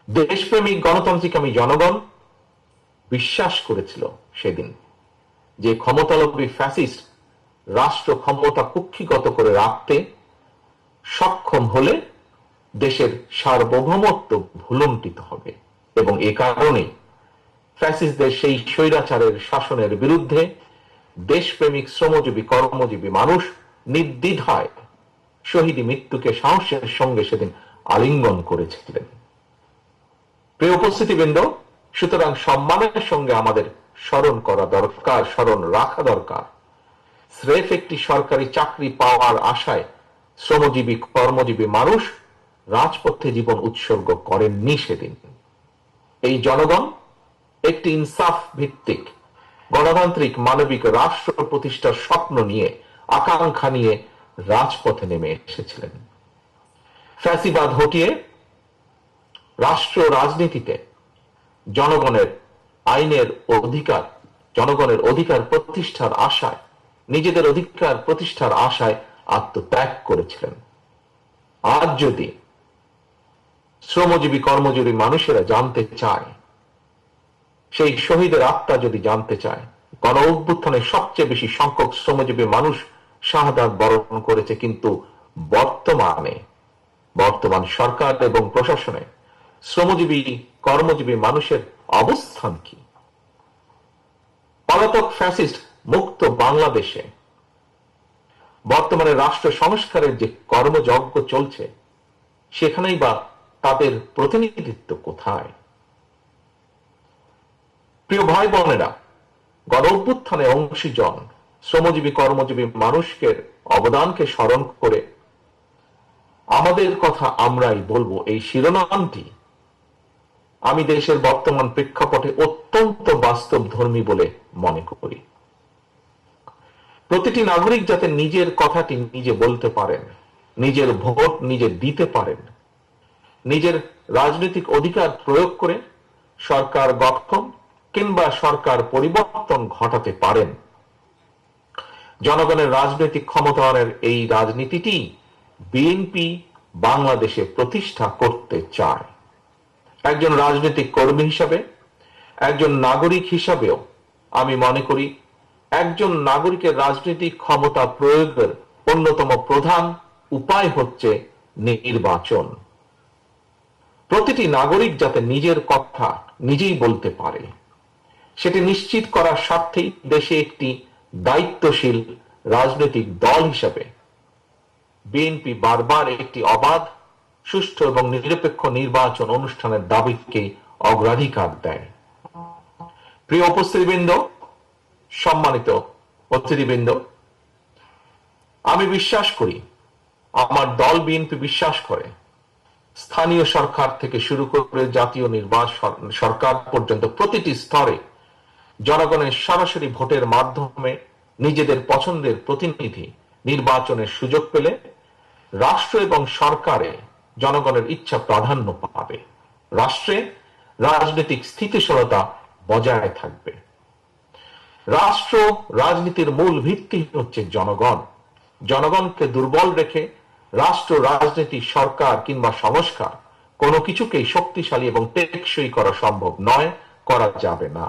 দেশপ্রেমিক গণতান্ত্রিকামী জনগণ বিশ্বাস করেছিল সেদিন যে ক্ষমতালোভী ফ্যাসিস্ট রাষ্ট্র ক্ষমতা কুক্ষিগত করে রাখতে সক্ষম হলে দেশের সার্বভৌমত্ব ভুলুণ্ঠিত হবে, এবং এ কারণে ফ্যাসিস্টদের সেই স্বৈরাচারের শাসনের বিরুদ্ধে দেশপ্রেমিক শ্রমজীবী কর্মজীবী মানুষ নির্দ্বিধায় শহীদ মৃত্যুকে সাহসের সঙ্গে সেদিন আলিঙ্গন করেছিলেন। প্রিয় উপস্থিতিবৃন্দ, সুতরাং সম্মানের সঙ্গে আমাদের স্মরণ করা দরকার, স্মরণ রাখা দরকার, স্রেফ একটি সরকারি চাকরি পাওয়ার আশায় শ্রমজীবী কর্মজীবী মানুষ রাজপথে জীবন উৎসর্গ করেননি সেদিন। এই জনগণ একটি ইনসাফ ভিত্তিক গণতান্ত্রিক মানবিক রাষ্ট্র প্রতিষ্ঠার স্বপ্ন নিয়ে, আকাঙ্ক্ষা নিয়ে রাজপথে নেমে এসেছিলেন। ফ্যাসিবাদ হটিয়ে রাষ্ট্র রাজনীতিতে জনগণের আইনের অধিকার, জনগণের অধিকার প্রতিষ্ঠার আশায়, নিজেদের অধিকার প্রতিষ্ঠার আশায় আত্মত্যাগ করেছিলেন। আজ যদি শ্রমজীবী কর্মজীবী মানুষেরা জানতে চায়, সেই শহীদের আত্মা যদি জানতে চায়, গণ অভ্যুত্থানে সবচেয়ে বেশি সংখ্যক শ্রমজীবী মানুষ শাহাদাত বরণ করেছে, কিন্তু বর্তমান সরকার এবং প্রশাসনে শ্রমজীবী কর্মজীবী মানুষের অবস্থান কি? পলাতক ফ্যাসিস্ট মুক্ত বাংলাদেশে বর্তমানে রাষ্ট্র সংস্কারের যে কর্মযজ্ঞ চলছে, সেখানেই বা তাদের প্রতিনিধিত্ব কোথায়? প্রিয় ভাই বোনেরা, গণ অভ্যুত্থানে অংশীজন শ্রমজীবী কর্মজীবী মানুষকে অবদানকে স্মরণ করে আমাদের কথা আমরাই বলবো, এই শিরোনামটি আমি দেশের বর্তমান প্রেক্ষাপটে অত্যন্ত বাস্তবধর্মী বলে মনে করি। প্রতিটি নাগরিক যাতে নিজের কথাটি নিজে বলতে পারেন, নিজের ভোট নিজে দিতে পারেন, নিজের রাজনৈতিক অধিকার প্রয়োগ করে সরকার গঠন কিংবা সরকার পরিবর্তন ঘটাতে পারেন। জনগণের রাজনৈতিক ক্ষমতায়নের এই রাজনীতিটি বিএনপি বাংলাদেশে প্রতিষ্ঠা করতে চায়। একজন রাজনৈতিক কর্মী হিসাবে, একজন নাগরিক হিসাবেও আমি মনে করি একজন নাগরিকের রাজনৈতিক ক্ষমতা প্রয়োগের অন্যতম প্রধান উপায় হচ্ছে নির্বাচন। প্রতিটি নাগরিক যাতে নিজের কথা নিজেই বলতে পারে, সেটি নিশ্চিত করার স্বার্থেই দেশে একটি দায়িত্বশীল রাজনৈতিক দল হিসাবে বিএনপি বারবার একটি অবাধ, সুষ্ঠু এবং নিরপেক্ষ নির্বাচন অনুষ্ঠানের দাবিকে অগ্রাধিকার দেয়। প্রিয় উপস্থিতিবৃন্দ, সম্মানিত অতিথিবৃন্দ, আমি বিশ্বাস করি, আমার দল বিএনপি বিশ্বাস করে, স্থানীয় সরকার থেকে শুরু করে জাতীয় নির্বাচন সরকার পর্যন্ত প্রতিটি স্তরে জনগণের সরাসরি ভোটের মাধ্যমে নিজেদের পছন্দের প্রতিনিধি নির্বাচনের সুযোগ পেলে রাষ্ট্র এবং সরকারে জনগণের ইচ্ছা প্রাধান্য পাবে, রাষ্ট্রে রাজনৈতিক স্থিতিশীলতা বজায় থাকবে। রাষ্ট্র রাজনীতির মূল ভিত্তি হচ্ছে জনগণ। জনগণকে দুর্বল রেখে রাষ্ট্র রাজনীতি, সরকার কিংবা সংস্কার কোনো কিছুকেই শক্তিশালী এবং টেকসই করা সম্ভব নয়, করা যাবে না।